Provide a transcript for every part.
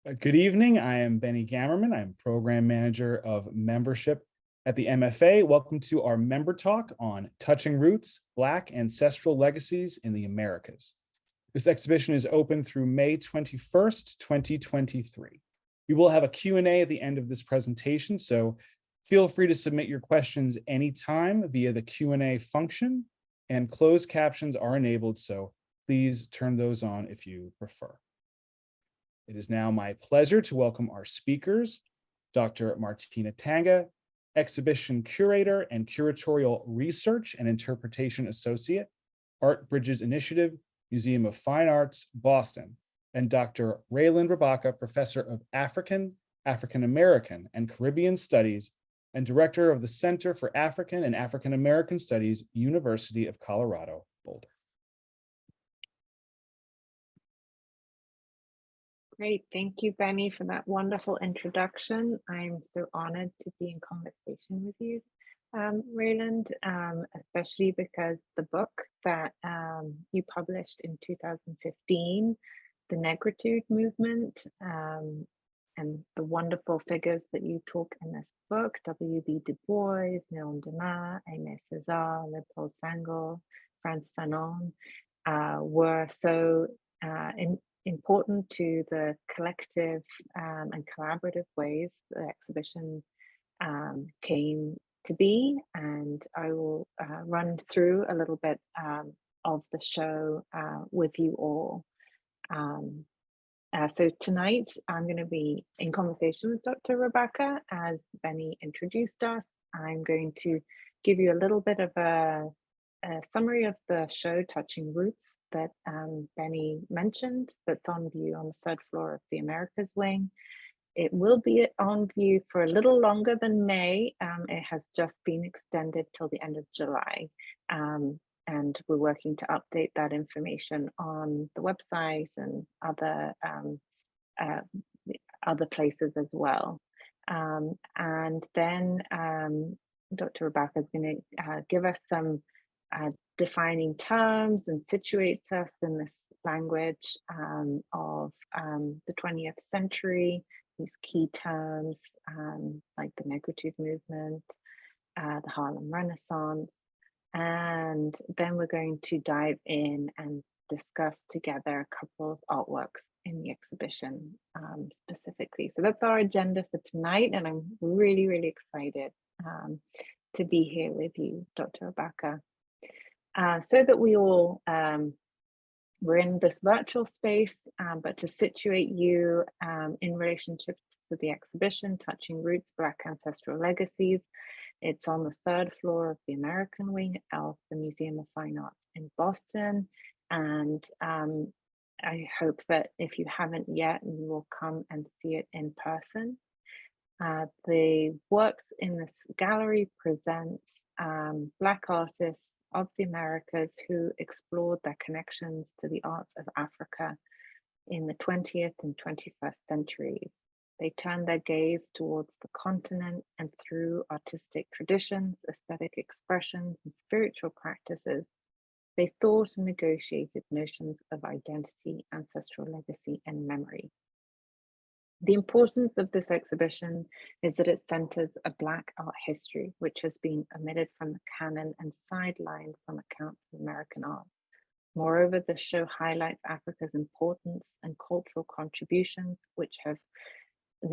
Good evening. I am Benny Gammerman. I'm Program Manager of Membership at the MFA. Welcome to our member talk on Touching Roots, Black Ancestral Legacies in the Americas. This exhibition is open through May 21st, 2023. We will have a Q&A at the end of this presentation, so feel free to submit your questions anytime via the Q&A function, and closed captions are enabled, so please turn those on if you prefer. It is now my pleasure to welcome our speakers, Dr. Martina Tanga, Exhibition Curator and Curatorial Research and Interpretation Associate, Art Bridges Initiative, Museum of Fine Arts, Boston, and Dr. Reiland Rabaka, Professor of African, African American, and Caribbean Studies, and Director of the Center for African and African American Studies, University of Colorado, Boulder. Great. Thank you, Benny, for that wonderful introduction. I'm so honored to be in conversation with you, Reiland, especially because the book that you published in 2015, The Negritude Movement, and the wonderful figures that you talk in this book, W.B. Du Bois, Néron Dumas, Aimé Césaire, Léopold Senghor, Frantz Fanon, were so important to the collective and collaborative ways the exhibition came to be. And I will run through a little bit of the show with you all. So tonight I'm going to be in conversation with Dr. Rabaka. As Benny introduced us, I'm going to give you a little bit of a summary of the show Touching Roots that Benny mentioned, that's on view on the third floor of the Americas wing. It will be on view for a little longer than May. It has just been extended till the end of July. And we're working to update that information on the website and other places as well. And then Dr. Rabaka is going to give us some defining terms and situates us in this language of the 20th century, these key terms like the Negritude movement, the Harlem Renaissance, and then we're going to dive in and discuss together a couple of artworks in the exhibition specifically. So that's our agenda for tonight, and I'm really, really excited to be here with you, Dr. Rabaka. So that we all, we're in this virtual space, but to situate you in relationship to the exhibition, Touching Roots, Black Ancestral Legacies. It's on the third floor of the American wing of the Museum of Fine Arts in Boston. And I hope that if you haven't yet, you will come and see it in person. The works in this gallery presents Black artists of the Americas who explored their connections to the arts of Africa in the 20th and 21st centuries. They turned their gaze towards the continent, and through artistic traditions, aesthetic expressions, and spiritual practices, they thought and negotiated notions of identity, ancestral legacy, and memory. The importance of this exhibition is that it centers a Black art history, which has been omitted from the canon and sidelined from accounts of American art. Moreover, the show highlights Africa's importance and cultural contributions, which have been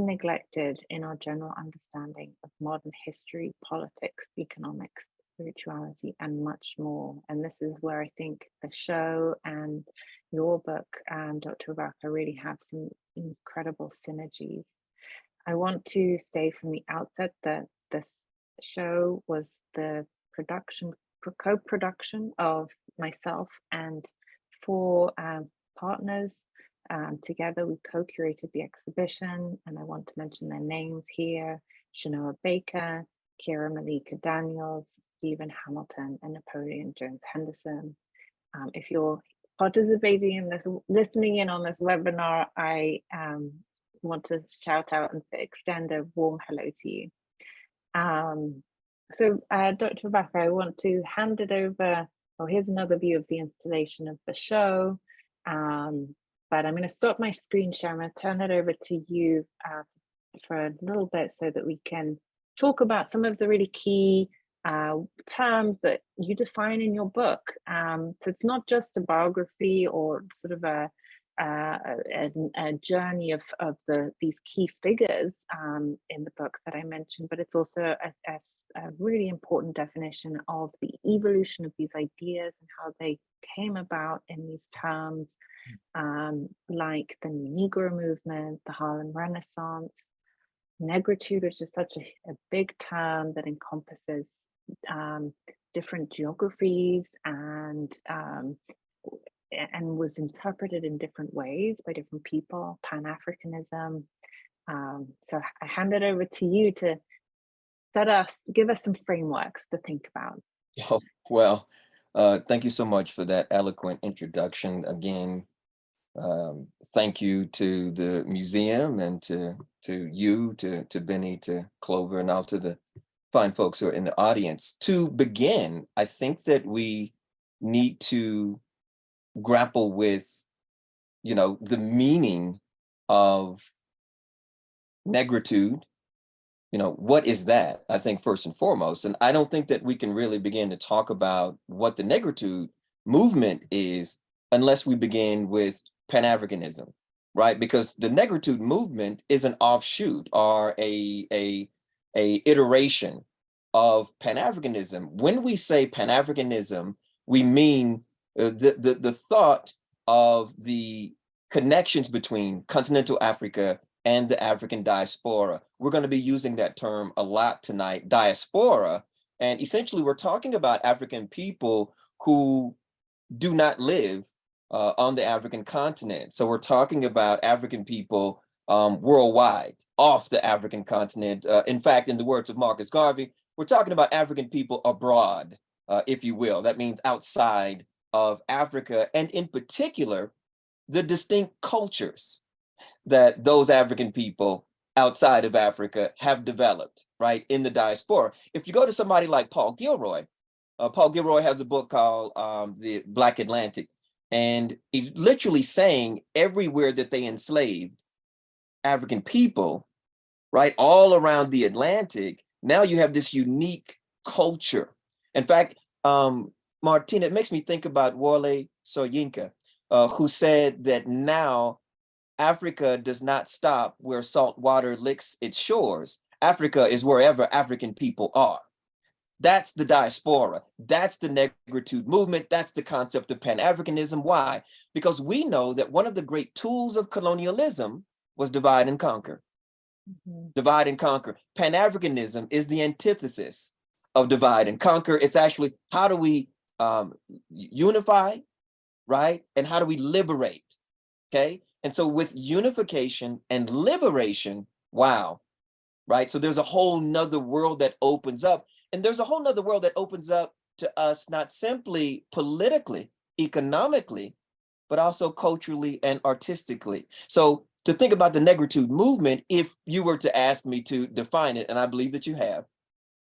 neglected in our general understanding of modern history, politics, economics, spirituality, and much more. And this is where I think the show and your book, Dr. Rabaka, really have some incredible synergies. I want to say from the outset that this show was the co-production of myself and four partners. Together, we co-curated the exhibition, and I want to mention their names here: Shanoa Baker, Kira Malika Daniels, Stephen Hamilton, and Napoleon Jones Henderson. If you're participating in this, listening in on this webinar, I want to shout out and extend a warm hello to you. So Dr. Rabaka, I want to hand it over. Well, here's another view of the installation of the show. but I'm going to stop my screen share. I'm going to turn it over to you for a little bit so that we can talk about some of the really key terms that you define in your book. So it's not just a biography or sort of a journey of these key figures in the book that I mentioned, but it's also a really important definition of the evolution of these ideas and how they came about in these terms, like the Negro movement, the Harlem Renaissance, negritude, which is such a big term that encompasses different geographies and was interpreted in different ways by different people, Pan-Africanism. So I hand it over to you to give us some frameworks to think about. Oh, well, thank you so much for that eloquent introduction. Again, thank you to the museum and to you, to Benny, to Clover, and all to the fine folks who are in the audience. To begin, I think that we need to grapple with, the meaning of negritude. What is that? I think first and foremost, and I don't think that we can really begin to talk about what the negritude movement is unless we begin with Pan-Africanism, right? Because the negritude movement is an offshoot or a iteration of Pan-Africanism. When we say Pan-Africanism, we mean the thought of the connections between continental Africa and the African diaspora. We're going to be using that term a lot tonight, diaspora. And essentially, we're talking about African people who do not live on the African continent. So we're talking about African people worldwide, off the African continent. In fact, in the words of Marcus Garvey, we're talking about African people abroad, if you will. That means outside of Africa, and in particular, the distinct cultures that those African people outside of Africa have developed, right, in the diaspora. If you go to somebody like Paul Gilroy has a book called The Black Atlantic, and he's literally saying everywhere that they enslaved African people, right, all around the Atlantic, now you have this unique culture. In fact, Martina, it makes me think about Wole Soyinka, who said that now Africa does not stop where salt water licks its shores. Africa is wherever African people are. That's the diaspora. That's the negritude movement. That's the concept of Pan-Africanism. Why? Because we know that one of the great tools of colonialism was divide and conquer. Mm-hmm. Divide and conquer. Pan-Africanism is the antithesis of divide and conquer. It's actually, how do we unify, right? And how do we liberate, okay? And so with unification and liberation, wow, right? So there's a whole nother world that opens up. And there's a whole nother world that opens up to us, not simply politically, economically, but also culturally and artistically. So to think about the negritude movement, if you were to ask me to define it, and I believe that you have,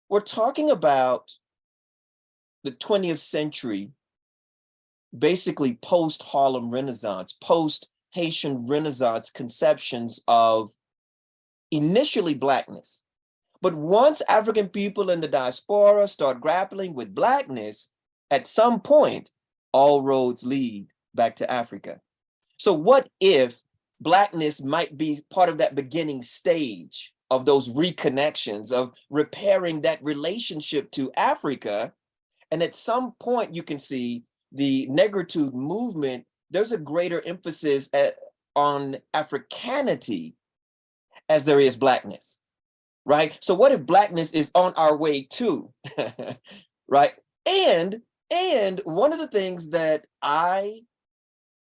we're talking about the 20th century, basically post-Harlem Renaissance, post-Haitian Renaissance conceptions of initially Blackness. But once African people in the diaspora start grappling with Blackness, at some point, all roads lead back to Africa. So what if Blackness might be part of that beginning stage of those reconnections, of repairing that relationship to Africa? And at some point, you can see the negritude movement, there's a greater emphasis on Africanity as there is Blackness, right? So what if Blackness is on our way too, right? And one of the things that I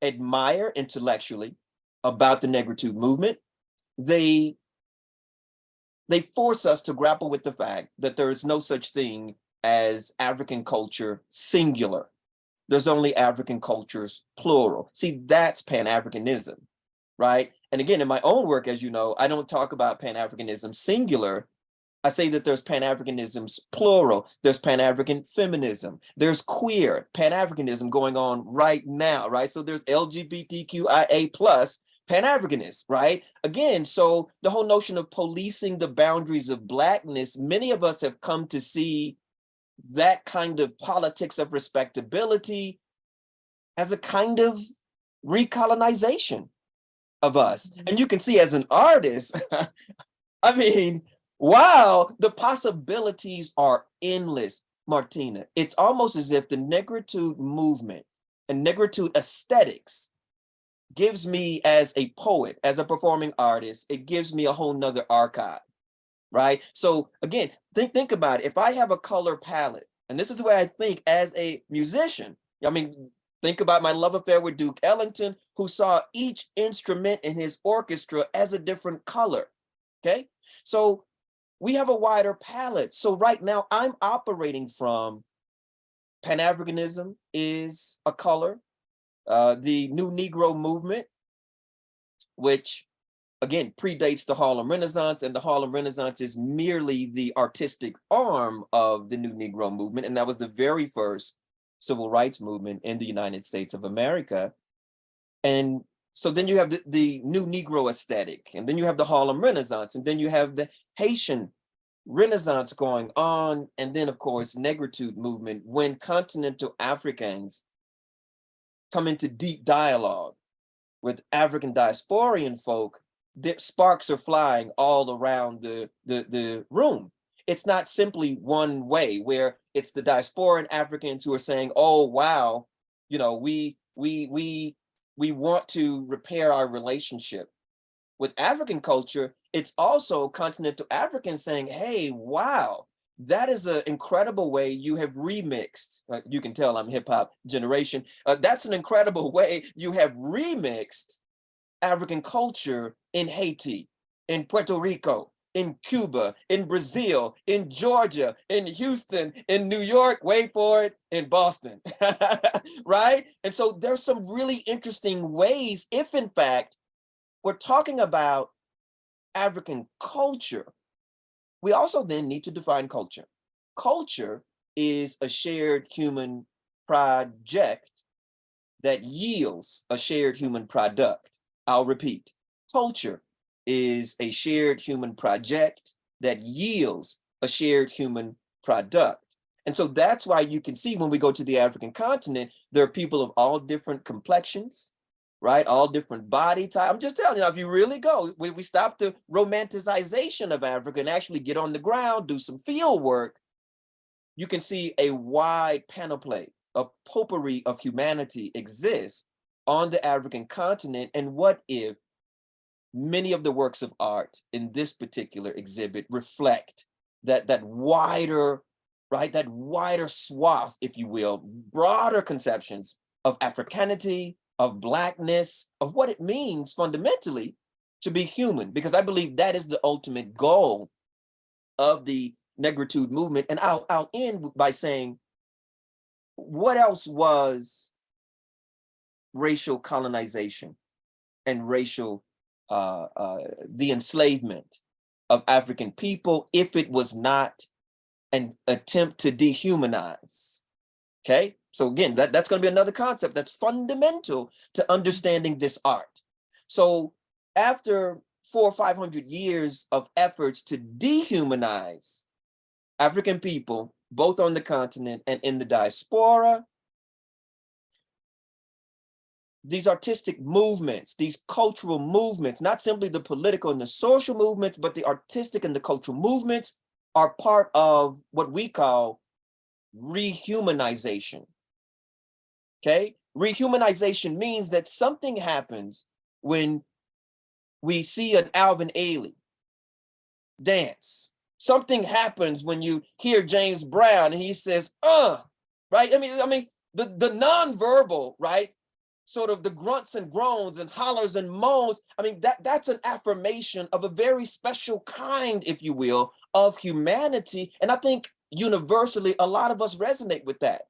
admire intellectually about the negritude movement, they force us to grapple with the fact that there is no such thing as African culture singular. There's only African cultures plural. See, that's Pan-Africanism, right? And again, in my own work, as you know, I don't talk about Pan-Africanism singular. I say that there's Pan-Africanisms plural, there's Pan-African feminism, there's queer Pan-Africanism going on right now, right? So there's LGBTQIA plus Pan-Africanists, right? Again, so the whole notion of policing the boundaries of Blackness, many of us have come to see that kind of politics of respectability as a kind of recolonization of us. And you can see as an artist, I mean, wow, the possibilities are endless, Martina. It's almost as if the negritude movement and negritude aesthetics gives me, as a poet, as a performing artist, it gives me a whole nother archive, right? So again, think about it. If I have a color palette, and this is the way I think as a musician, I mean, think about my love affair with Duke Ellington, who saw each instrument in his orchestra as a different color, okay? So we have a wider palette. So right now I'm operating from Pan-Africanism is a color, the New Negro movement, which again predates the Harlem Renaissance, and the Harlem Renaissance is merely the artistic arm of the New Negro movement. And that was the very first civil rights movement in the United States of America. And so then you have the New Negro aesthetic, and then you have the Harlem Renaissance, and then you have the Haitian Renaissance going on, and then of course negritude movement, when continental Africans come into deep dialogue with African diasporian folk, sparks are flying all around the room. It's not simply one way where it's the diasporan Africans who are saying, oh wow, you know, we want to repair our relationship with African culture. It's also continental Africans saying, hey, wow, that is an incredible way you have remixed. You can tell I'm hip hop generation. That's an incredible way you have remixed African culture in Haiti, in Puerto Rico, in Cuba, in Brazil, in Georgia, in Houston, in New York, wait for it, in Boston, right? And so there's some really interesting ways, if in fact we're talking about African culture, we also then need to define culture. Culture is a shared human project that yields a shared human product. I'll repeat, culture is a shared human project that yields a shared human product. And so that's why you can see when we go to the African continent, there are people of all different complexions, right? All different body type. I'm just telling you, if you really go, we stop the romanticization of Africa and actually get on the ground, do some field work, you can see a wide panoply, a potpourri of humanity exists on the African continent. And what if many of the works of art in this particular exhibit reflect that wider, right? That wider swath, if you will, broader conceptions of Africanity, of Blackness, of what it means fundamentally to be human, because I believe that is the ultimate goal of the negritude movement. And I'll end by saying, what else was racial colonization and racial, the enslavement of African people, if it was not an attempt to dehumanize? Okay, so again, that's going to be another concept that's fundamental to understanding this art. So after 400 or 500 years of efforts to dehumanize African people, both on the continent and in the diaspora, these artistic movements, these cultural movements, not simply the political and the social movements, but the artistic and the cultural movements are part of what we call rehumanization. Okay, rehumanization means that something happens when we see an Alvin Ailey dance. Something happens when you hear James Brown and he says, right? I mean, the nonverbal, right? Sort of the grunts and groans and hollers and moans. I mean, that's an affirmation of a very special kind, if you will, of humanity. And I think universally, a lot of us resonate with that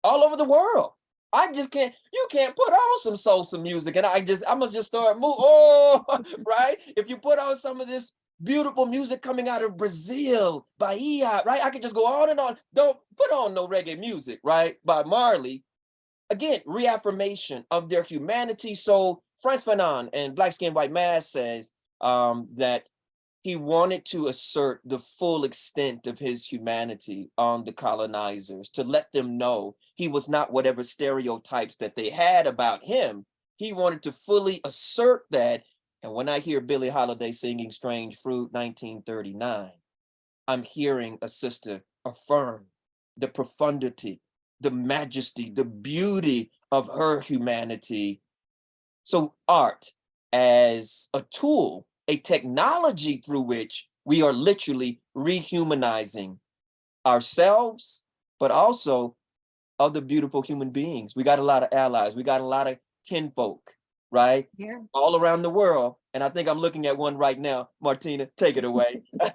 all over the world. You can't put on some salsa music and I must just start moving. Oh, right? If you put on some of this beautiful music coming out of Brazil, Bahia, right? I could just go on and on. Don't put on no reggae music, right? By Marley. Again, reaffirmation of their humanity. So Frantz Fanon in Black Skin, White Mask says that he wanted to assert the full extent of his humanity on the colonizers, to let them know he was not whatever stereotypes that they had about him. He wanted to fully assert that. And when I hear Billie Holiday singing Strange Fruit 1939, I'm hearing a sister affirm the profundity, the majesty, the beauty of her humanity. So art as a tool, a technology through which we are literally rehumanizing ourselves, but also other beautiful human beings. We got a lot of allies. We got a lot of kinfolk, right? Yeah. All around the world. And I think I'm looking at one right now. Martina, take it away. No,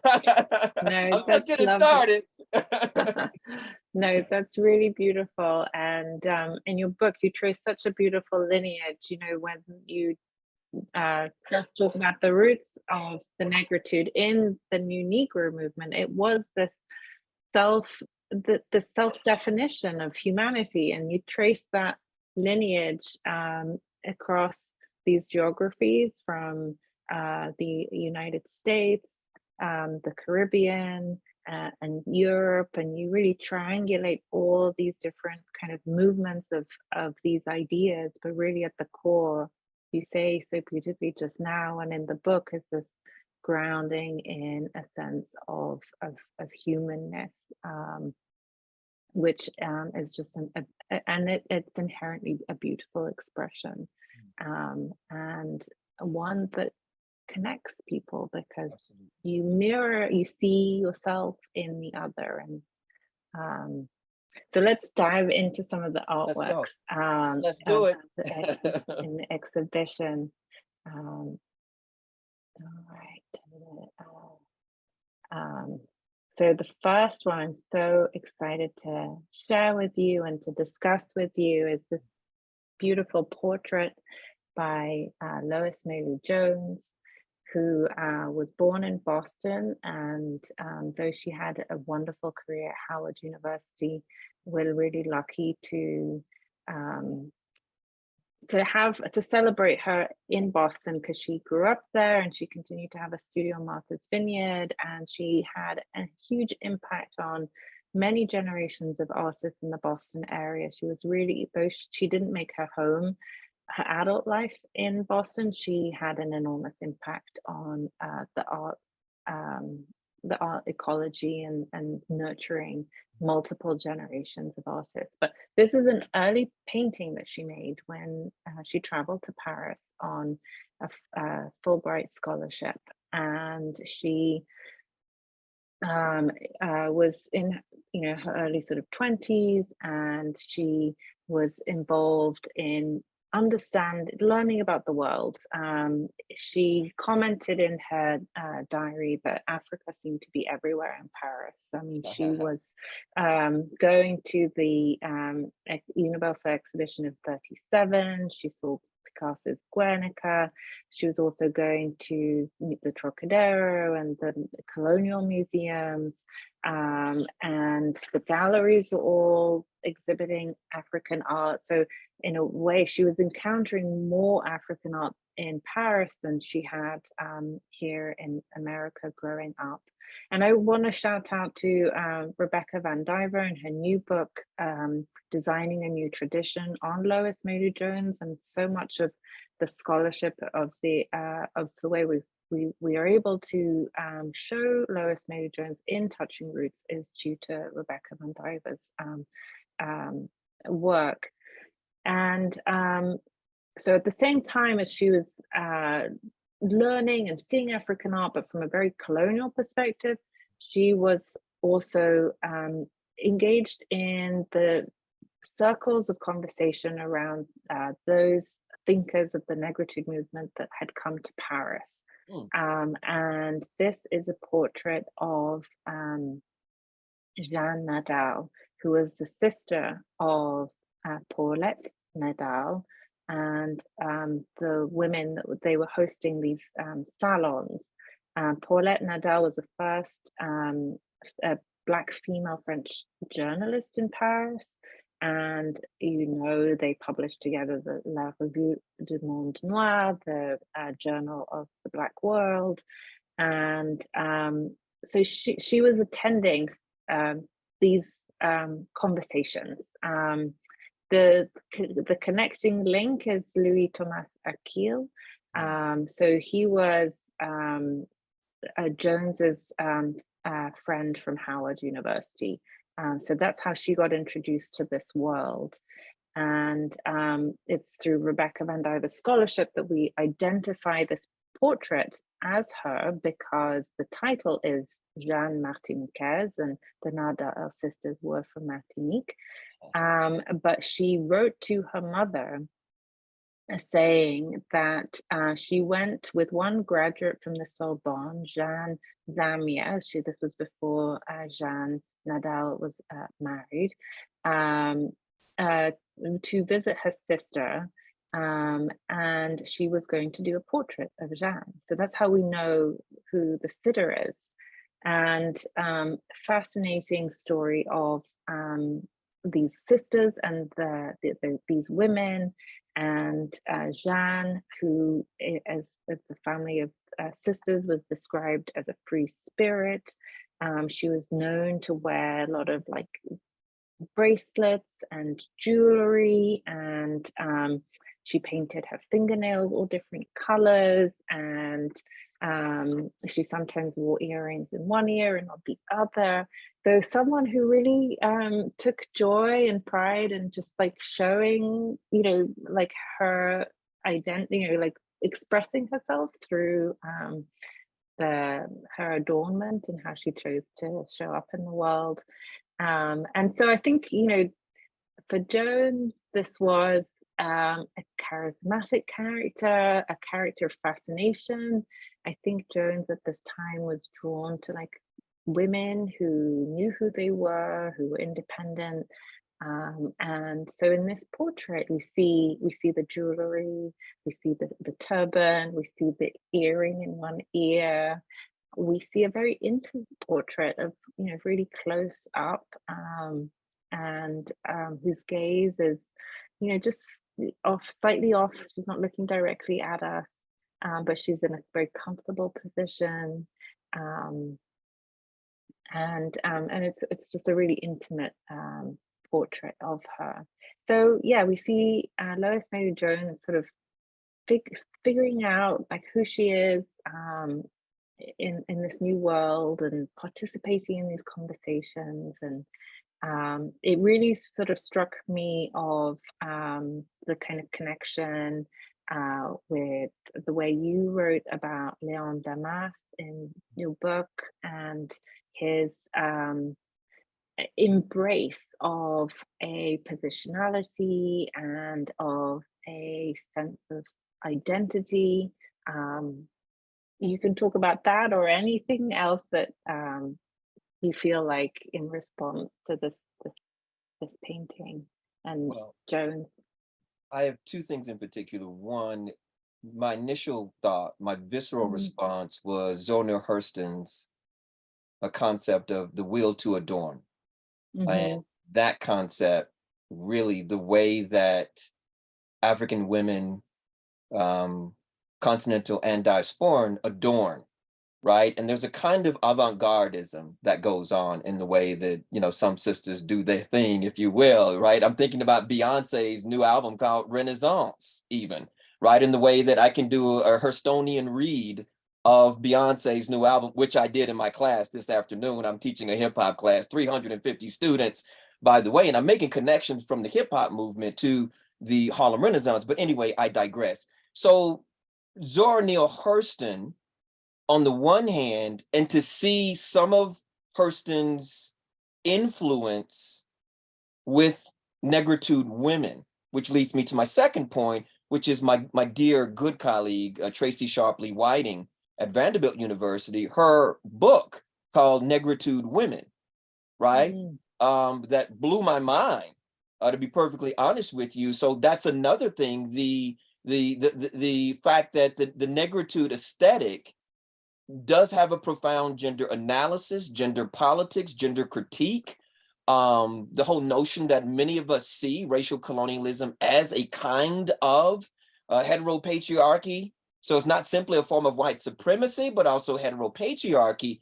I'm just that's getting lovely. started. No, that's really beautiful. And in your book, you trace such a beautiful lineage. You know, when you just talk about the roots of the negritude in the New Negro movement, it was this the self-definition of humanity, and you trace that lineage across these geographies from the United States, the Caribbean, and Europe, and you really triangulate all these different kind of movements of these ideas, but really at the core, you say so beautifully just now and in the book, is this grounding in a sense of humanness, which is just it's inherently a beautiful expression, and one that connects people, because Absolutely. you see yourself in the other. And so let's dive into some of the Let's go. artworks Let's do it. in the exhibition. All right. So the first one I'm so excited to share with you and to discuss with you is this beautiful portrait by Lois Mailou Jones, who was born in Boston, and though she had a wonderful career at Howard University, we're really lucky to celebrate her in Boston, because she grew up there and she continued to have a studio on Martha's Vineyard, and she had a huge impact on many generations of artists in the Boston area. She was really, though she didn't make her home, her adult life in Boston, she had an enormous impact on the art ecology and nurturing multiple generations of artists. But this is an early painting that she made when she traveled to Paris on a Fulbright scholarship, and she was in her early sort of 20s, and she was involved in learning about the world. She commented in her diary that Africa seemed to be everywhere in Paris. I mean, she was going to the Universal Exhibition of 37. She saw Picasso's Guernica. She was also going to meet the Trocadero and the colonial museums, and the galleries were all exhibiting African art. So in a way, she was encountering more African art in Paris than she had here in America growing up. And I want to shout out to Rebecca Van Diver and her new book, Designing a New Tradition, on Lois Mailou Jones. And so much of the scholarship of the way we are able to show Lois Mailou Jones in Touching Roots is due to Rebecca Van Diver's work. And so at the same time as she was learning and seeing African art, but from a very colonial perspective, she was also engaged in the circles of conversation around those thinkers of the negritude movement that had come to Paris. And this is a portrait of Jeanne Nadal, who was the sister of Paulette Nadal, and the women that they were hosting these salons. Paulette Nadal was the first Black female French journalist in Paris. And, they published together the La Revue du Monde Noir, the Journal of the Black World. And so she was attending these conversations. The connecting link is Louis Thomas Aquile. So he was Jones's friend from Howard University. So that's how she got introduced to this world. And it's through Rebecca Van Diver's scholarship that we identify this portrait as her, because the title is Jeanne Martiniquaise, and the Nadal sisters were from Martinique. But she wrote to her mother saying that she went with one graduate from the Sorbonne, Jeanne Zamier. This was before Jeanne Nadal was married, to visit her sister, and she was going to do a portrait of Jeanne. So that's how we know who the sitter is. And fascinating story of these sisters and these women, and Jeanne, who as the family of sisters was described as a free spirit. She was known to wear a lot of like bracelets and jewelry, and she painted her fingernails all different colors, and she sometimes wore earrings in one ear and not the other. So someone who really took joy and pride in just like showing, like her identity, like expressing herself through her adornment and how she chose to show up in the world. And so I think, for Jones, this was a charismatic character, a character of fascination. I think Jones at this time was drawn to like women who knew who they were, who were independent. And so in this portrait, we see the jewelry, we see the turban, we see the earring in one ear. We see a very intimate portrait of, really close up, and whose gaze is, just slightly off. She's not looking directly at us, but she's in a very comfortable position. And it's just a really intimate portrait of her. So yeah, we see Lois Mailou Jones sort of figuring out like who she is in this new world, and participating in these conversations. And it really sort of struck me of the kind of connection with the way you wrote about Leon Damas in your book, and his embrace of a positionality and of a sense of identity. You can talk about that or anything else that you feel like in response to this painting and Jones. I have two things in particular. One, my initial thought, my visceral response was Zora Neale Hurston's a concept of the will to adorn. And that concept, really the way that African women, continental and diasporan, adorn, right? And there's a kind of avant-gardism that goes on in the way that, some sisters do their thing, if you will, right? I'm thinking about Beyonce's new album called Renaissance, even, right? In the way that I can do a Hurstonian read of Beyonce's new album, which I did in my class this afternoon. I'm teaching a hip hop class, 350 students, by the way, and I'm making connections from the hip hop movement to the Harlem Renaissance. But anyway, I digress. So Zora Neale Hurston, on the one hand, and to see some of Hurston's influence with negritude women, which leads me to my second point, which is my dear good colleague, Tracy Sharpley Whiting at Vanderbilt University, her book called Negritude Women, right? That blew my mind, to be perfectly honest with you. So that's another thing, the fact that the negritude aesthetic does have a profound gender analysis, gender politics, gender critique. The whole notion that many of us see racial colonialism as a kind of heteropatriarchy. So it's not simply a form of white supremacy, but also heteropatriarchy,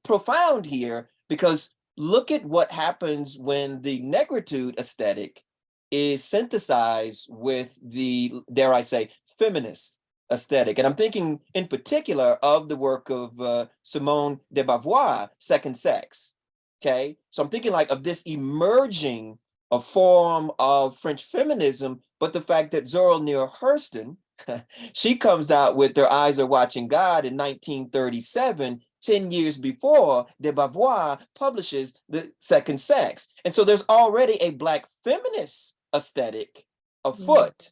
profound here, because look at what happens when the negritude aesthetic is synthesized with the, dare I say, feminist aesthetic. And I'm thinking in particular of the work of Simone de Beauvoir, Second Sex. Okay, so I'm thinking like of this emerging a form of French feminism, but the fact that Zora Neale Hurston, she comes out with Their Eyes Are Watching God in 1937, 10 years before de Beauvoir publishes The Second Sex. And so there's already a Black feminist aesthetic afoot,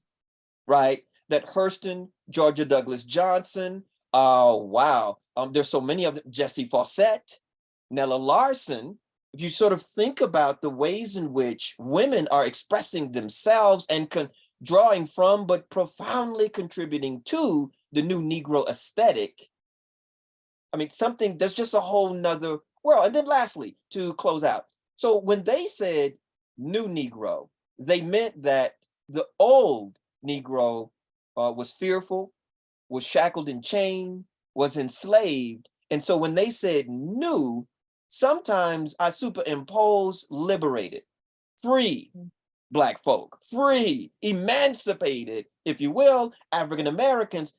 right? That Hurston, Georgia Douglas Johnson, there's so many of them, Jessie Fawcett, Nella Larson. If you sort of think about the ways in which women are expressing themselves and drawing from, but profoundly contributing to the new Negro aesthetic, I mean, there's just a whole nother world. And then lastly, to close out. So when they said new Negro, they meant that the old Negro was fearful, was shackled and chained, was enslaved. And so when they said new, sometimes I superimpose liberated, free Black folk, free, emancipated, if you will, African Americans.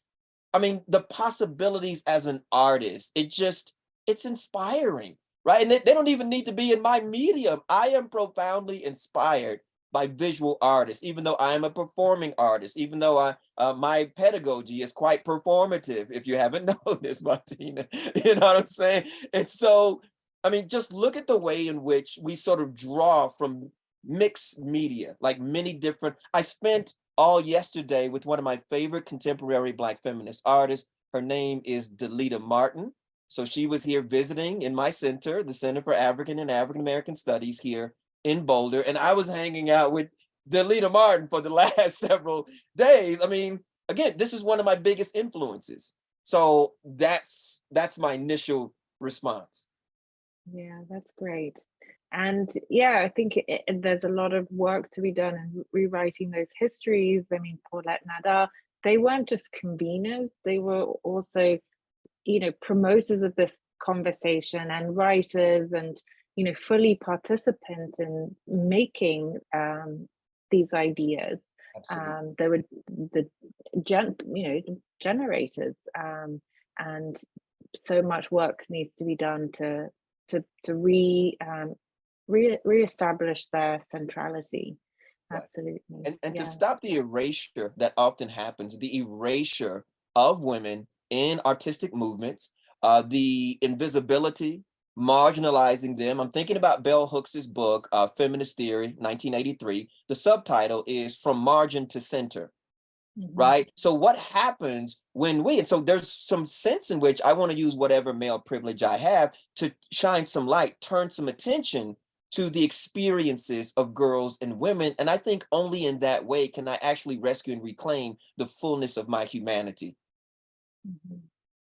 I mean, the possibilities as an artist, it's inspiring, right? And they don't even need to be in my medium. I am profoundly inspired by visual artists, even though I am a performing artist, even though my pedagogy is quite performative, if you haven't noticed, Martina, you know what I'm saying? And so, I mean, just look at the way in which we sort of draw from mixed media, like many different, I spent all yesterday with one of my favorite contemporary Black feminist artists. Her name is Delita Martin. So she was here visiting in my center, the Center for African and African American Studies here in Boulder. And I was hanging out with Delita Martin for the last several days. I mean, again, this is one of my biggest influences. So that's my initial response. Yeah, that's great. And yeah, I think there's a lot of work to be done in rewriting those histories. I mean, Paulette Nadar, they weren't just conveners, they were also, promoters of this conversation and writers and, fully participant in making these ideas. Absolutely. There were the generators, and so much work needs to be done to reestablish their centrality. Right. Absolutely. And to Yeah. stop the erasure that often happens, the erasure of women in artistic movements, the invisibility, marginalizing them. I'm thinking about Bell Hooks's book, Feminist Theory, 1983. The subtitle is From Margin to Center. Right? So what happens when and so there's some sense in which I want to use whatever male privilege I have to shine some light, turn some attention to the experiences of girls and women. And I think only in that way can I actually rescue and reclaim the fullness of my humanity.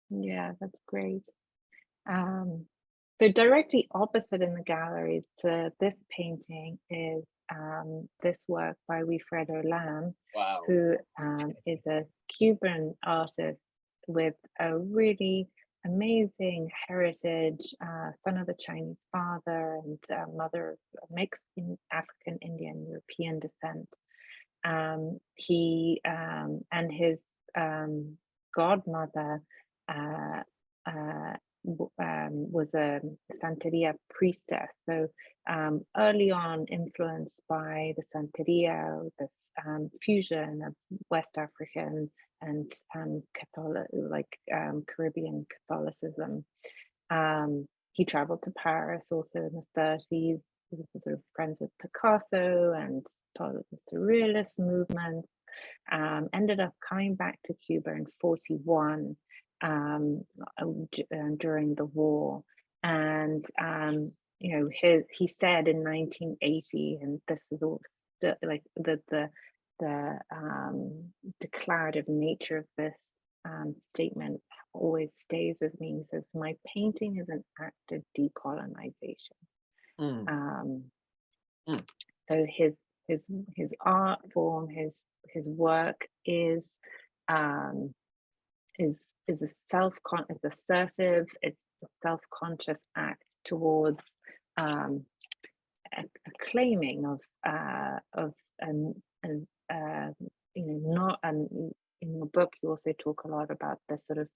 Yeah, that's great. So directly opposite in the galleries to this painting is this work by Wilfredo Lam, Wow. who is a Cuban artist with a really amazing heritage, son of a Chinese father and mother of mixed African, Indian, European descent. He and his godmother was a Santeria priestess. So early on influenced by the Santeria, this fusion of West African and Catholic, Caribbean Catholicism. He traveled to Paris also in the 30s. He was sort of friends with Picasso and part of the Surrealist movement. Ended up coming back to Cuba in 41 during the war. And, he said in 1980, and this is all still like the declarative nature of this statement always stays with me. He says, my painting is an act of decolonization. Mm. Mm. So his art form, his work is a it's assertive, it's a self-conscious act towards a claiming of you know, not in your book you also talk a lot about the sort of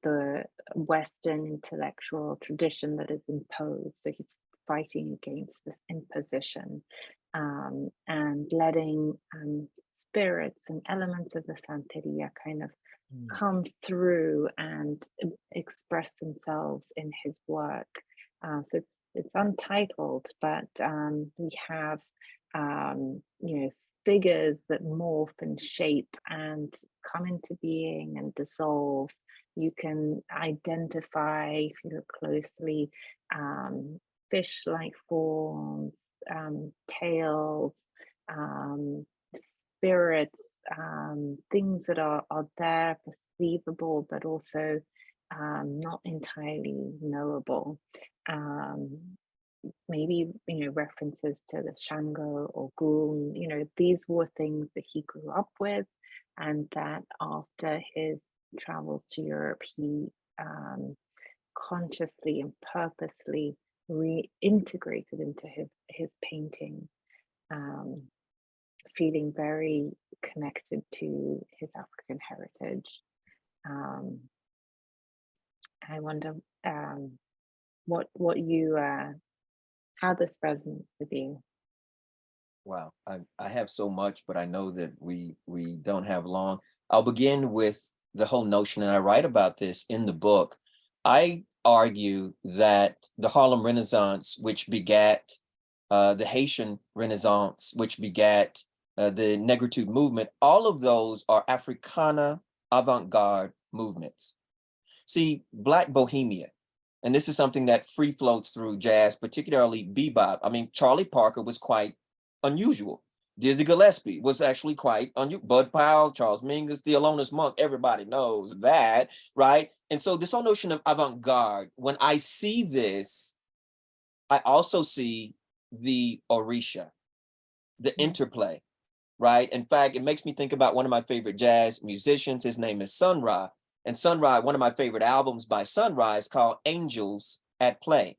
the Western intellectual tradition that is imposed. So he's fighting against this imposition, and letting spirits and elements of the Santeria kind of come through and express themselves in his work. So it's untitled, but we have you know, figures that morph and shape and come into being and dissolve. You can identify, if you look closely, fish-like forms, tails, spirits, things that are there, perceivable, but also not entirely knowable. Maybe, you know, references to the Shango or Goon, you know, these were things that he grew up with, and that after his travels to Europe, he consciously and purposely reintegrated into his painting, feeling very connected to his African heritage. I wonder what you how this resonates with you. Wow, I have so much, but I know that we don't have long. I'll begin with the whole notion, and I write about this in the book. I argue that the Harlem Renaissance, which begat the Haitian Renaissance, which begat the Negritude movement, all of those are Africana avant-garde movements. See, Black Bohemia, and this is something that free floats through jazz, particularly bebop. I mean, Charlie Parker was quite unusual. Dizzy Gillespie was actually quite unusual. Bud Powell, Charles Mingus, Thelonious Monk, everybody knows that, right? And so this whole notion of avant-garde, when I see this, I also see the orisha, the interplay, right? In fact, it makes me think about one of my favorite jazz musicians. His name is Sun Ra. And Sun Ra, one of my favorite albums by Sun Ra is called Angels at Play,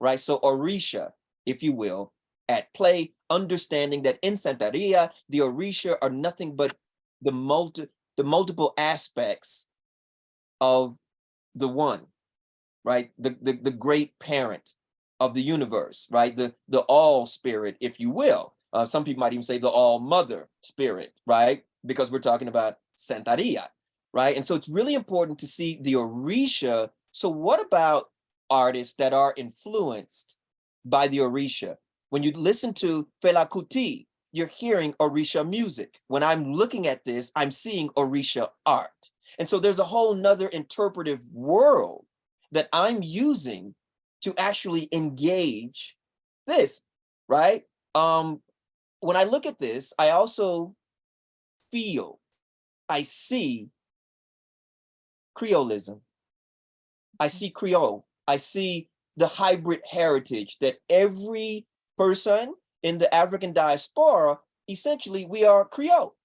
right? So orisha, if you will, at play, understanding that in Santeria, the orisha are nothing but the multiple aspects of the one, right? The great parent of the universe, right? The all spirit, if you will. Some people might even say the all mother spirit, right? Because we're talking about Santeria, right? And so it's really important to see the orisha. So what about artists that are influenced by the orisha? When you listen to Fela Kuti, you're hearing orisha music. When I'm looking at this, I'm seeing orisha art. And so there's a whole nother interpretive world that I'm using to actually engage this, right? When I look at this, I also feel, I see Creolism. I see Creole. I see the hybrid heritage that every person in the African diaspora, essentially we are Creole,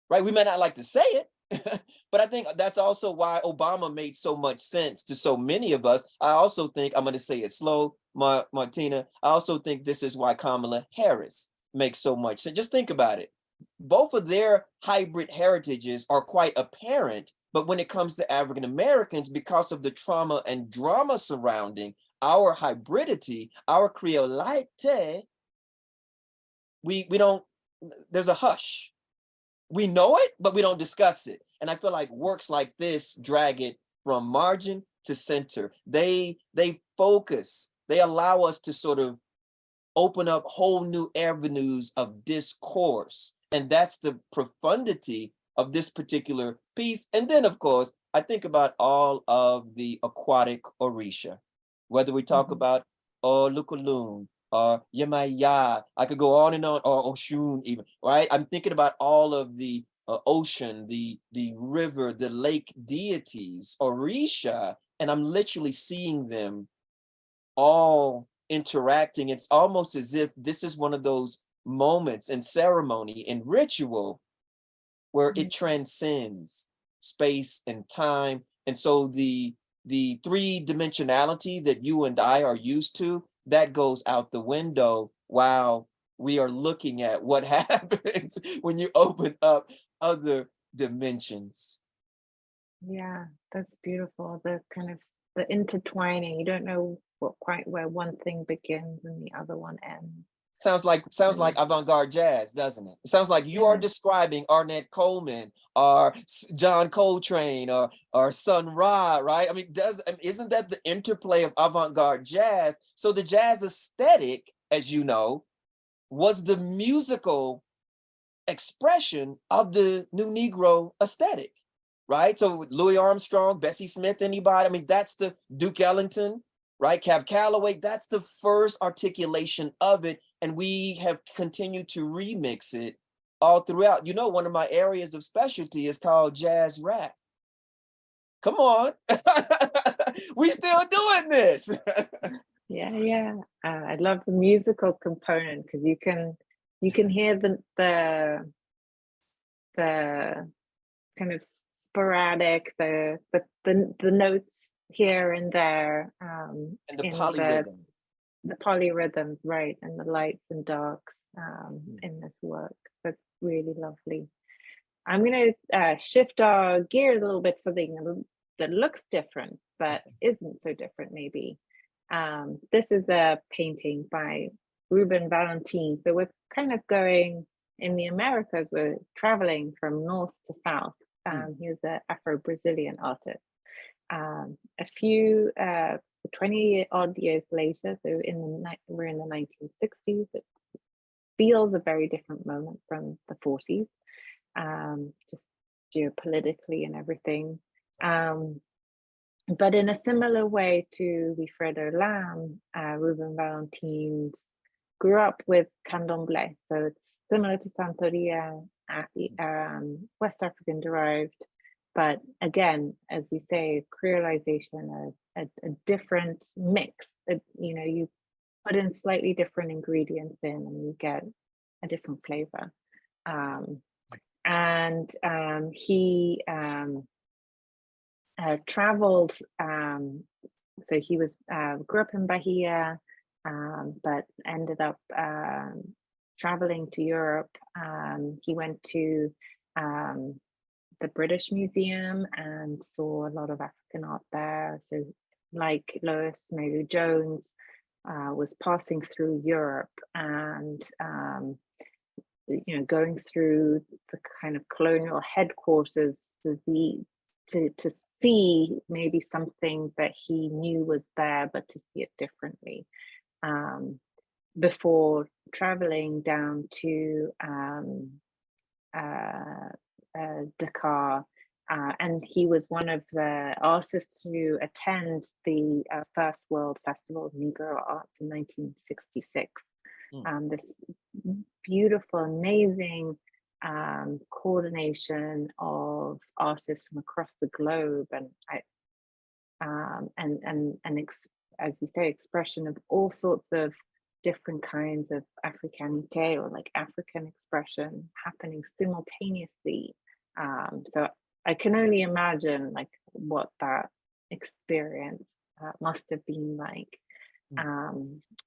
right? We may not like to say it, but I think that's also why Obama made so much sense to so many of us. I also think, I'm going to say it slow, Martina, I also think this is why Kamala Harris makes so much sense. Just think about it. Both of their hybrid heritages are quite apparent, but when it comes to African Americans, because of the trauma and drama surrounding our hybridity, our creolite, we don't, there's a hush. We know it, but we don't discuss it. And I feel like works like this drag it from margin to center. They focus, they allow us to sort of open up whole new avenues of discourse. And that's the profundity of this particular piece. And then, of course, I think about all of the aquatic orisha, whether we talk about Lukulun or Yemaya, I could go on and on, or Oshun even, right? I'm thinking about all of the ocean, the river, the lake deities, Orisha, and I'm literally seeing them all interacting. It's almost as if this is one of those moments in ceremony and ritual where it transcends space and time. And so the three-dimensionality that you and I are used to, that goes out the window while we are looking at what happens when you open up other dimensions. Yeah, that's beautiful. The kind of the intertwining. You don't know quite where one thing begins and the other one ends. Sounds like avant-garde jazz, doesn't it? It sounds like you are describing Arnett Coleman or John Coltrane or Sun Ra, right? I mean, isn't that the interplay of avant-garde jazz? So the jazz aesthetic, as you know, was the musical expression of the New Negro aesthetic, right? So Louis Armstrong, Bessie Smith, anybody? I mean, that's the Duke Ellington, right? Cab Calloway, that's the first articulation of it. And we have continued to remix it all throughout. You know, one of my areas of specialty is called jazz rap. Come on. We still doing this. Yeah. I love the musical component because you can hear the kind of sporadic, the notes here and there, And the in polyrhythms. the polyrhythms, right, and the lights and darks in this work. That's really lovely. I'm going to shift our gears a little bit to something that looks different, but isn't so different maybe. This is a painting by Ruben Valentin. So we're kind of going in the Americas, we're traveling from north to south. He was an Afro-Brazilian artist. A few 20 odd years later, so we're in the 1960s. It feels a very different moment from the 40s, just geopolitically and everything. But in a similar way to Wilfredo Lam, Ruben Valentin grew up with candomblé, so it's similar to Santeria, West African derived, but again, as you say, creolization, a different mix. You put in slightly different ingredients in, and you get a different flavor. He traveled. So he was grew up in Bahia, but ended up traveling to Europe. He went to the British Museum and saw a lot of African art there. So like Lois Mailou Jones, was passing through Europe and going through the kind of colonial headquarters to see maybe something that he knew was there, but to see it differently, before traveling down to Dakar. And he was one of the artists who attend the first World Festival of Negro Arts in 1966. This beautiful, amazing coordination of artists from across the globe, as you say, expression of all sorts of different kinds of Africanité, or like African expression, happening simultaneously. So I can only imagine like what that experience must have been like.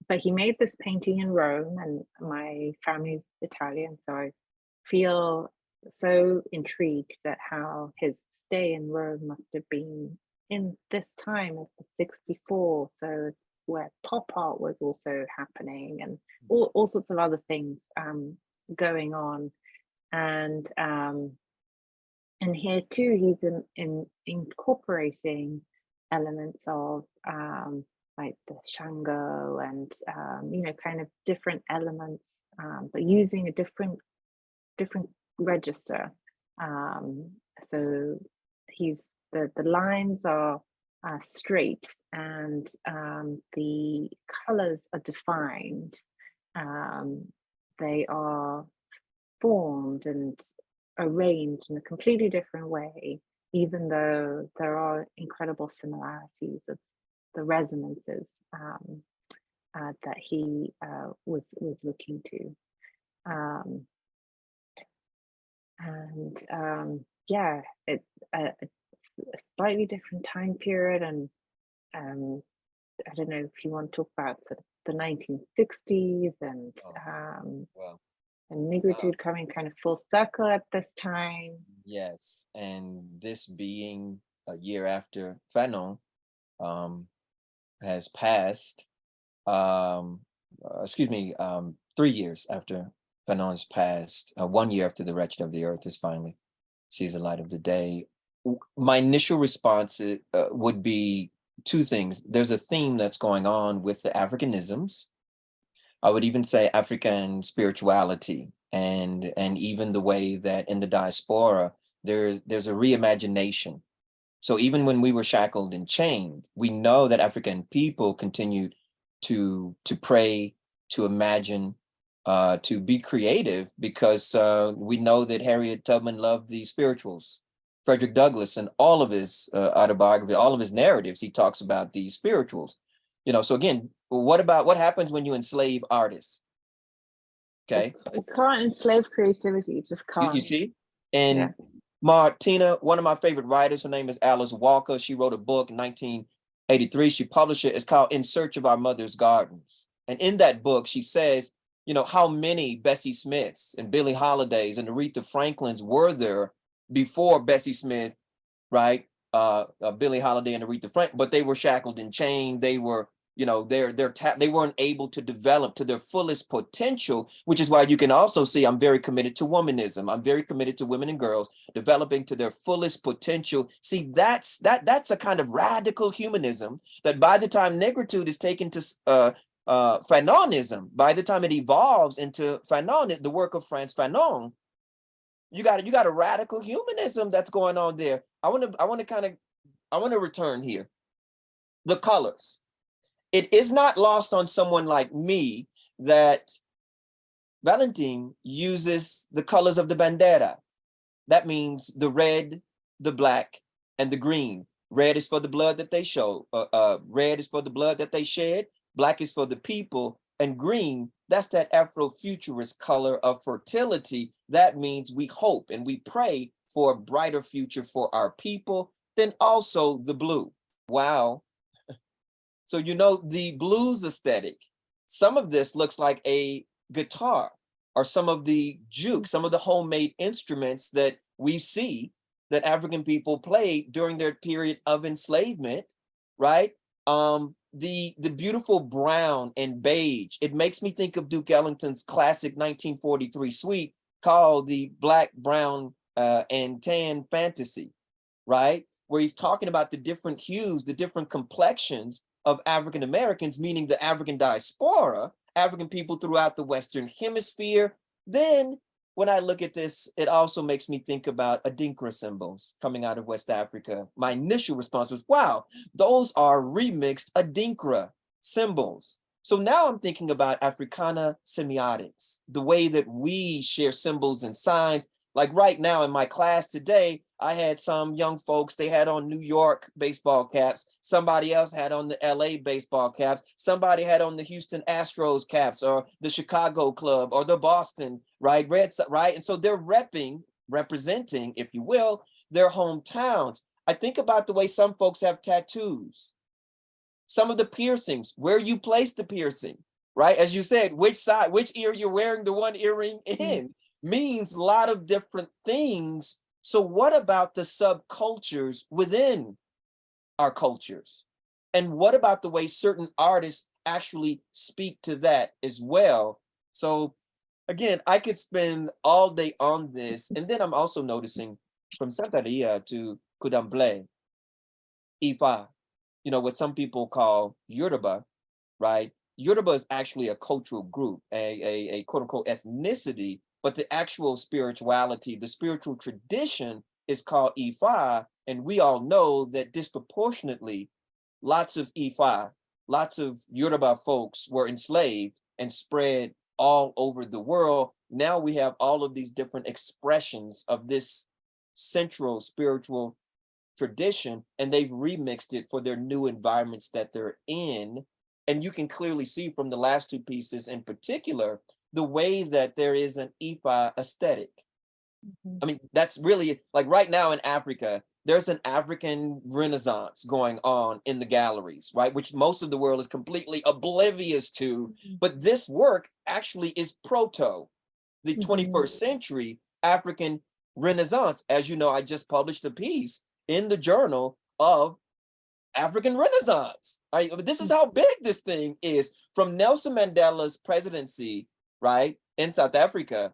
But he made this painting in Rome, and my family's Italian, so I feel so intrigued at how his stay in Rome must have been in this time of the 64, so where pop art was also happening, and all sorts of other things going on. And here too, he's in incorporating elements of like the Shango and kind of different elements, but using a different register. So the lines are straight, and the colors are defined. They are formed and arranged in a completely different way, even though there are incredible similarities of the resonances that he was looking to. Yeah, it's a slightly different time period, and I don't know if you want to talk about sort of the 1960s and Well, and negritude coming kind of full circle at this time. yes, and this being a year after Fanon has passed, 3 years after Fanon's passed, 1 year after The Wretched of the Earth is finally sees the light of the day. My initial response would be two things. There's a theme that's going on with the Africanisms. I would even say African spirituality, and even the way that in the diaspora, there's a reimagination. So even when we were shackled and chained, we know that African people continued to pray, to imagine, to be creative, because we know that Harriet Tubman loved the spirituals. Frederick Douglass, in all of his autobiography, all of his narratives, he talks about these spirituals. So again, what happens when you enslave artists? Okay. You can't enslave creativity, you just can't. You see? And yeah. Martina, one of my favorite writers, her name is Alice Walker. She wrote a book in 1983. She published it. It's called In Search of Our Mother's Gardens. And in that book, she says, how many Bessie Smiths and Billie Holidays and Aretha Franklins were there before Bessie Smith, right? Billie Holiday and Aretha Franklin, but they were shackled and chained. They were, they weren't able to develop to their fullest potential, which is why you can also see I'm very committed to womanism. I'm very committed to women and girls developing to their fullest potential. See, that's a kind of radical humanism that by the time negritude is taken to Fanonism, by the time it evolves into Fanon, the work of Frantz Fanon, you got a radical humanism that's going on there. I want to return here. The colors. It is not lost on someone like me that Valentin uses the colors of the bandera. That means the red, the black, and the green. Red is for the blood that they show. Red is for the blood that they shed. Black is for the people, and green, that's that Afrofuturist color of fertility. That means we hope and we pray for a brighter future for our people. Then also the blue. Wow. So, the blues aesthetic, some of this looks like a guitar, or some of the juke, some of the homemade instruments that we see that African people played during their period of enslavement, right? The beautiful brown and beige, it makes me think of Duke Ellington's classic 1943 suite called the Black, Brown, and Tan Fantasy, right? Where he's talking about the different hues, the different complexions of African Americans, meaning the African diaspora, African people throughout the Western Hemisphere. Then when I look at this, it also makes me think about Adinkra symbols coming out of West Africa. My initial response was, wow, those are remixed Adinkra symbols. So now I'm thinking about Africana semiotics, the way that we share symbols and signs. Like right now in my class today, I had some young folks, they had on New York baseball caps. Somebody else had on the LA baseball caps. Somebody had on the Houston Astros caps, or the Chicago Club, or the Boston, right? Right? And so they're representing, if you will, their hometowns. I think about the way some folks have tattoos. Some of the piercings, where you place the piercing, right? As you said, which side, which ear you're wearing the one earring in, means a lot of different things. So what about the subcultures within our cultures? And what about the way certain artists actually speak to that as well? So again, I could spend all day on this. And then I'm also noticing from Santeria to Kudamble, Ifa, what some people call Yoruba, right? Yoruba is actually a cultural group, a quote unquote ethnicity, but the actual spirituality, the spiritual tradition is called Ifa. And we all know that disproportionately, lots of Ifa, lots of Yoruba folks were enslaved and spread all over the world. now we have all of these different expressions of this central spiritual tradition, and they've remixed it for their new environments that they're in. And you can clearly see from the last two pieces in particular, the way that there is an Ifa aesthetic. I mean, that's really like right now in Africa, there's an African Renaissance going on in the galleries, right? Which most of the world is completely oblivious to. But this work actually is proto the 21st century African Renaissance. As you know, I just published a piece in the Journal of African Renaissance. This is how big this thing is. From Nelson Mandela's presidency, right, in South Africa,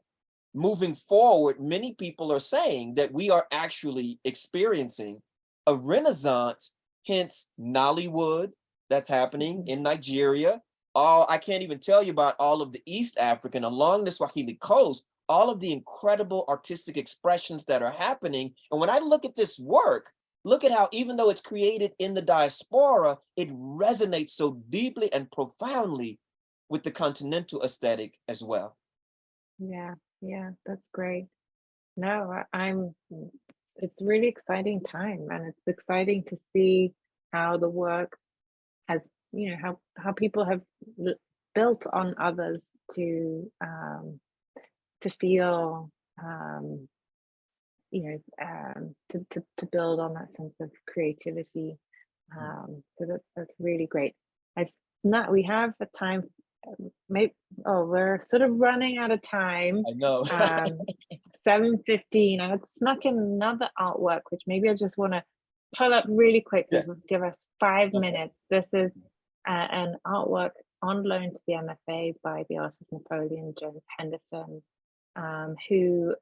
moving forward, many people are saying that we are actually experiencing a renaissance, hence Nollywood that's happening in Nigeria. I can't even tell you about all of the East African along the Swahili coast, all of the incredible artistic expressions that are happening. And when I look at this work, look at how, even though it's created in the diaspora, it resonates so deeply and profoundly with the continental aesthetic as well. Yeah, that's great. No, it's really exciting time, and it's exciting to see how the work has, how people have built on others to feel, to build on that sense of creativity. So that's really great. We have a time. We're sort of running out of time. I know. 7:15. I had snuck in another artwork, which maybe I just want to pull up really quickly. Give us 5 minutes. This is an artwork on loan to the MFA by the artist Napoleon Jones Henderson, who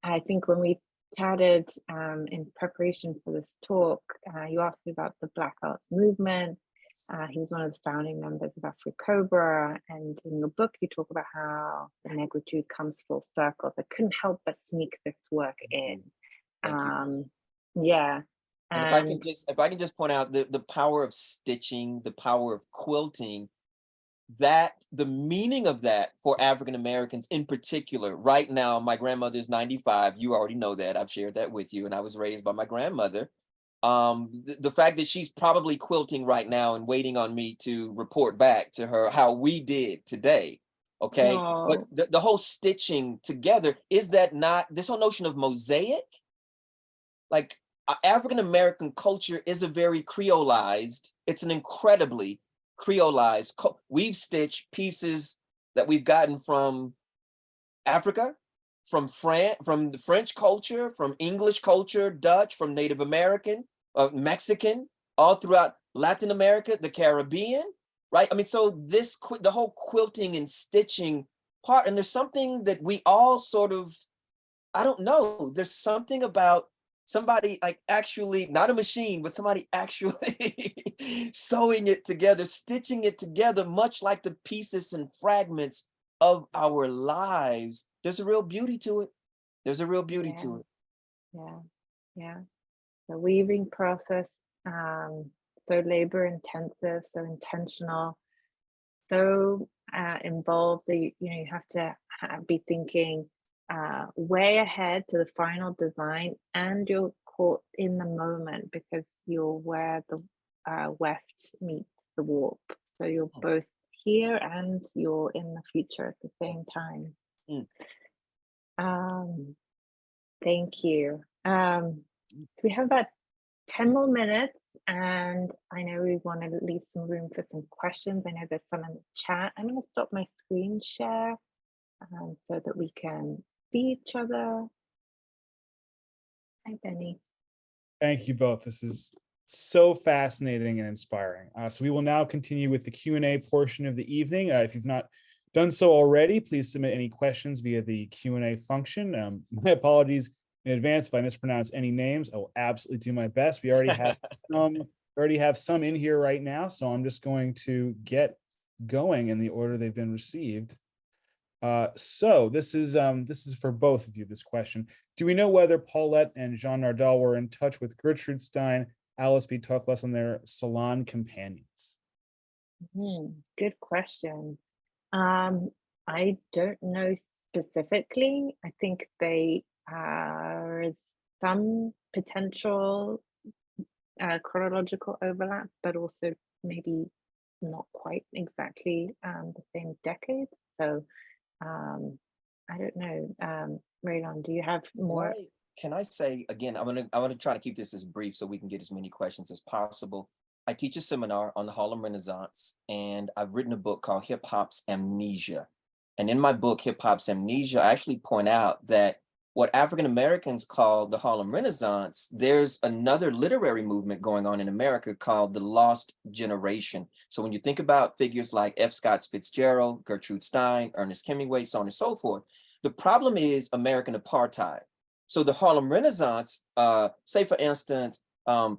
I think when we chatted in preparation for this talk, you asked me about the Black Arts movement. He was one of the founding members of Afro-Cobra, and in your book you talk about how the negritude comes full circle. So I couldn't help but sneak this work in. Yeah. And if I can just point out the power of stitching, the power of quilting, that the meaning of that for African Americans in particular. Right now, my grandmother's 95. You already know that. I've shared that with you, and I was raised by my grandmother. The fact that she's probably quilting right now and waiting on me to report back to her how we did today. Okay. But the whole stitching together, is that not this whole notion of mosaic? Like African American culture is a very creolized, it's an incredibly creolized. We've stitched pieces that we've gotten from Africa, from France, from the French culture, from English culture, Dutch, from Native American, Mexican, all throughout Latin America, the Caribbean, right? I mean, so the whole quilting and stitching part, and there's something that we all sort of, I don't know, there's something about somebody like actually, not a machine, but somebody actually sewing it together, stitching it together, much like the pieces and fragments of our lives. There's a real beauty to it. There's a real beauty to it. Yeah. The weaving process, so labor intensive, so intentional, so involved that you have to be thinking way ahead to the final design, and you're caught in the moment because you're where the weft meets the warp. So you're both here and you're in the future at the same time. Thank you. We have about 10 more minutes, and I know we want to leave some room for some questions. I know there's some in the chat. I'm going to stop my screen share so that we can see each other. Hi, Benny. Thank you both. This is so fascinating and inspiring. So we will now continue with the Q&A portion of the evening. If you've not done so already, please submit any questions via the Q&A function. My apologies in advance if I mispronounce any names. I will absolutely do my best. We already have some in here right now, so I'm just going to get going in the order they've been received. So this is for both of you, this question. Do we know whether Paulette and Jean Nardal were in touch with Gertrude Stein, Alice B. Toklas, and their salon companions? Good question. I don't know specifically. I think they are some potential chronological overlap, but also maybe not quite exactly the same decade. So I don't know. Reiland, do you have more? Can I say again, I want to try to keep this as brief so we can get as many questions as possible. I teach a seminar on the Harlem Renaissance, and I've written a book called Hip Hop's Amnesia. And in my book, Hip Hop's Amnesia, I actually point out that what African Americans call the Harlem Renaissance, there's another literary movement going on in America called the Lost Generation. So when you think about figures like F. Scott Fitzgerald, Gertrude Stein, Ernest Hemingway, so on and so forth, the problem is American apartheid. So the Harlem Renaissance, say for instance,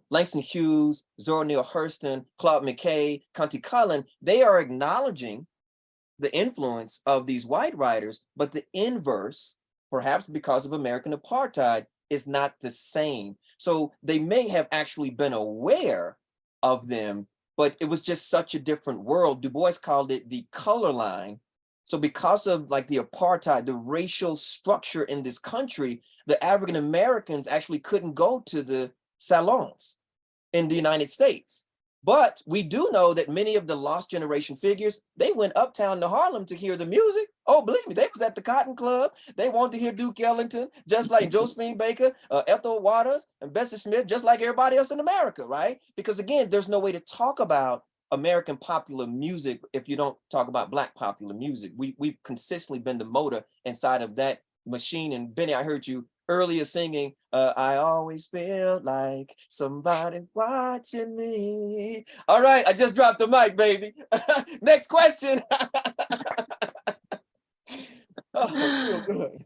Langston Hughes, Zora Neale Hurston, Claude McKay, Countee Cullen, they are acknowledging the influence of these white writers, but the inverse, perhaps because of American apartheid, is not the same. So they may have actually been aware of them, but it was just such a different world. Du Bois called it the color line. So because of like the apartheid, the racial structure in this country, the African Americans actually couldn't go to the salons in the United States. But we do know that many of the lost generation figures, they went uptown to Harlem to hear the music. Oh, believe me, they was at the Cotton Club. They wanted to hear Duke Ellington, just like Josephine Baker, Ethel Waters, and Bessie Smith, just like everybody else in America, right? Because again, there's no way to talk about American popular music if you don't talk about Black popular music. We've consistently been the motor inside of that machine. And Benny, I heard you earlier singing, I always feel like somebody watching me. All right, I just dropped the mic, baby. Next question. Oh, feel good.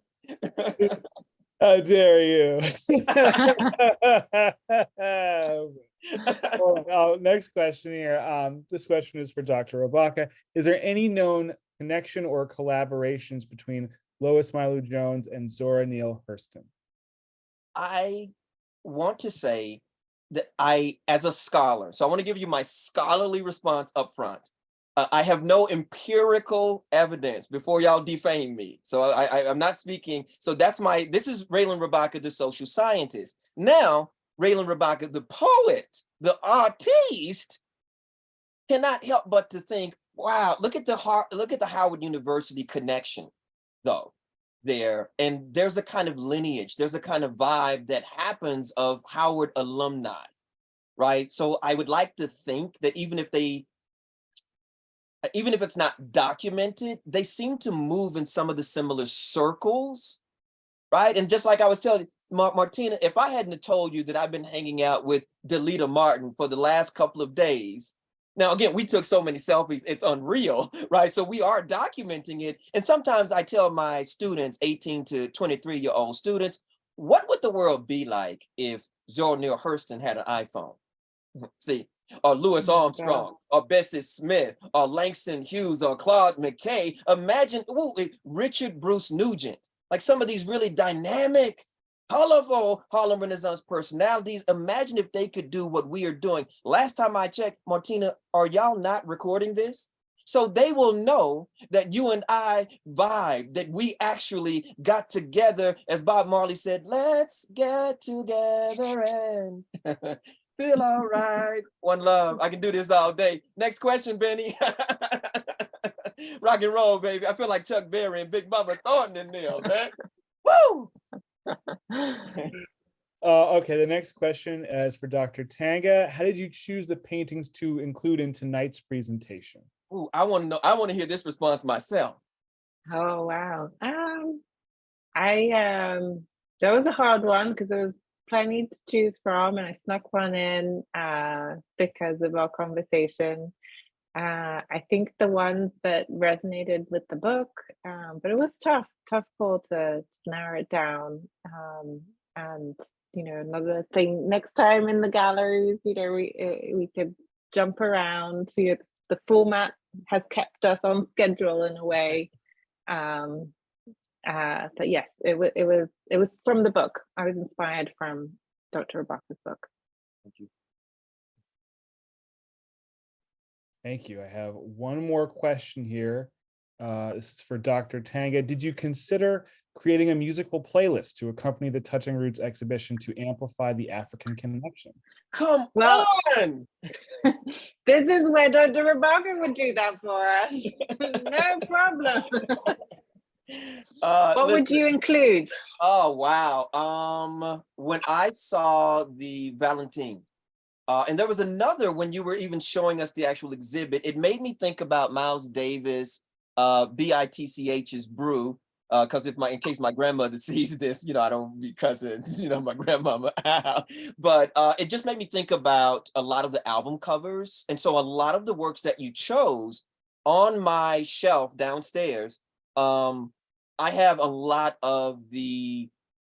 How dare you? Well, next question here. This question is for Dr. Rabaka. Is there any known connection or collaborations between Lois Mailou Jones and Zora Neale Hurston? I want to say that as a scholar, so I want to give you my scholarly response up front. I have no empirical evidence before y'all defame me. So I'm not speaking. So this is Reiland Rabaka, the social scientist. Now, Reiland Rabaka, the poet, the artiste, cannot help but to think, wow, look at the Howard University connection, though. There, and there's a kind of lineage, there's a kind of vibe that happens of Howard alumni, right? So I would like to think that even if it's not documented, they seem to move in some of the similar circles, right? And just like I was telling you, Martina, if I hadn't told you that I've been hanging out with Delita Martin for the last couple of days, now, again, we took so many selfies, it's unreal, right? So we are documenting it. And sometimes I tell my students, 18 to 23-year-old students, what would the world be like if Zora Neale Hurston had an iPhone? See, or Louis Armstrong, or Bessie Smith, or Langston Hughes, or Claude McKay. Imagine Richard Bruce Nugent, like some of these really dynamic, colorful Harlem Renaissance personalities. Imagine if they could do what we are doing. Last time I checked, Martina, are y'all not recording this? So they will know that you and I vibe, that we actually got together, as Bob Marley said, let's get together and feel all right. One love. I can do this all day. Next question, Benny. Rock and roll, baby. I feel like Chuck Berry and Big Mama Thornton in there, man. Woo! Okay, the next question is for Dr. Tanga. How did you choose the paintings to include in tonight's presentation? Ooh, I want to know. I want to hear this response myself. Oh wow. That was a hard one because there was plenty to choose from, and I snuck one in because of our conversation. I think the ones that resonated with the book, but it was tough call to narrow it down. And another thing, next time in the galleries, we could jump around. So the format has kept us on schedule in a way. But yes, it was from the book. I was inspired from Dr. Rabaka's book. Thank you. Thank you. I have one more question here This is for Dr. Tanga. Did you consider creating a musical playlist to accompany the Touching Roots exhibition to amplify the African connection? Come Well, on. this is where Dr. Rabaka would do that for us. No problem. What would Listen, you include? oh, wow. When I saw the Valentine, and there was another when you were even showing us the actual exhibit, it made me think about Miles Davis, BITCH's Brew, because in case my grandmother sees this, I don't be cussing, my grandmama out. But it just made me think about a lot of the album covers. And so a lot of the works that you chose on my shelf downstairs, I have a lot of the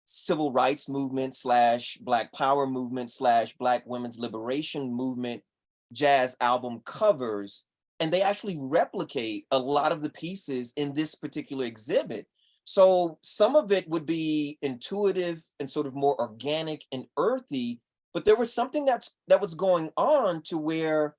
civil rights movement / Black Power movement / Black women's liberation movement jazz album covers, and they actually replicate a lot of the pieces in this particular exhibit. So some of it would be intuitive and sort of more organic and earthy, but there was something that was going on to where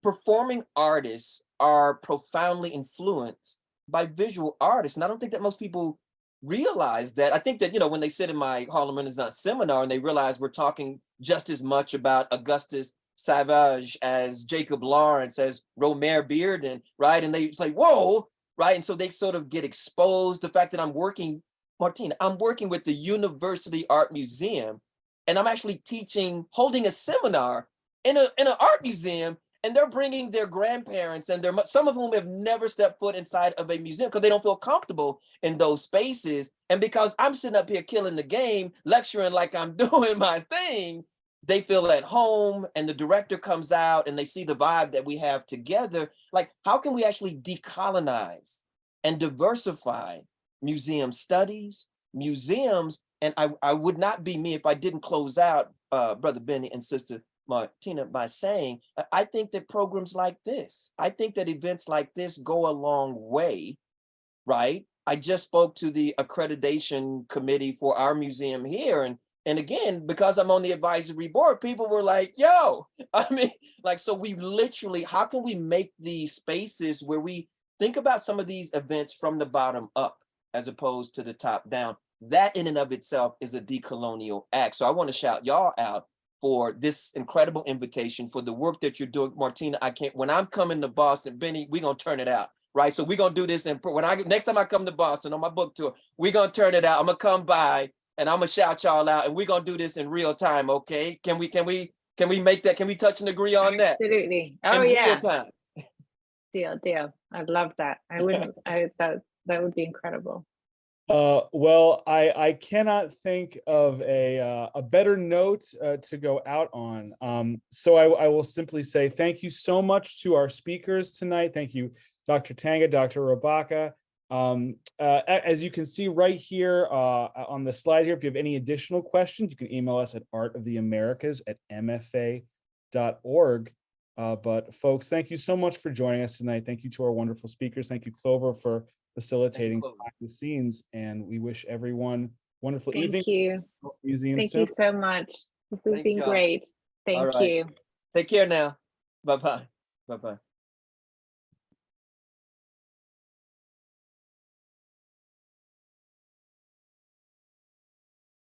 performing artists are profoundly influenced by visual artists. And I don't think that most people realize that. I think that, when they sit in my Harlem Renaissance seminar and they realize we're talking just as much about Augustus Savage as Jacob Lawrence, as Romare Bearden, right? And they say, whoa, right? And so they sort of get exposed. The fact that I'm working with the University Art Museum, and I'm actually holding a seminar in an art museum, and they're bringing their grandparents, and some of whom have never stepped foot inside of a museum because they don't feel comfortable in those spaces. And because I'm sitting up here killing the game, lecturing like I'm doing my thing, they feel at home, and the director comes out and they see the vibe that we have together. Like, how can we actually decolonize and diversify museum studies, museums? And I would not be me if I didn't close out, Brother Benny and Sister Martina, by saying, I think that programs like this, I think that events like this go a long way, right? I just spoke to the accreditation committee for our museum here. And again, because I'm on the advisory board, people were like, yo, so we literally, how can we make these spaces where we think about some of these events from the bottom up as opposed to the top down? That in and of itself is a decolonial act. So I want to shout y'all out for this incredible invitation, for the work that you're doing. Martina, when I'm coming to Boston, Benny, we're going to turn it out, right? So we're going to do this. And next time I come to Boston on my book tour, we're going to turn it out. I'm going to come by and I'm going to shout y'all out, and we're going to do this in real time. Okay. Can we make that? Can we touch and agree on that? Absolutely. Oh, in yeah. Real time. Deal. I'd love that. That would be incredible. Well, I cannot think of a better note to go out on. So I will simply say thank you so much to our speakers tonight. Thank you, Dr. Tanga, Dr. Rabaka. As you can see right here on the slide here, if you have any additional questions, you can email us at artoftheamericas@mfa.org. But folks, thank you so much for joining us tonight. Thank you to our wonderful speakers. Thank you, Clover, for facilitating behind the scenes, and we wish everyone wonderful evening. Thank you. Thank you so much. This has been great. Thank you. Take care now. Bye-bye. Bye-bye.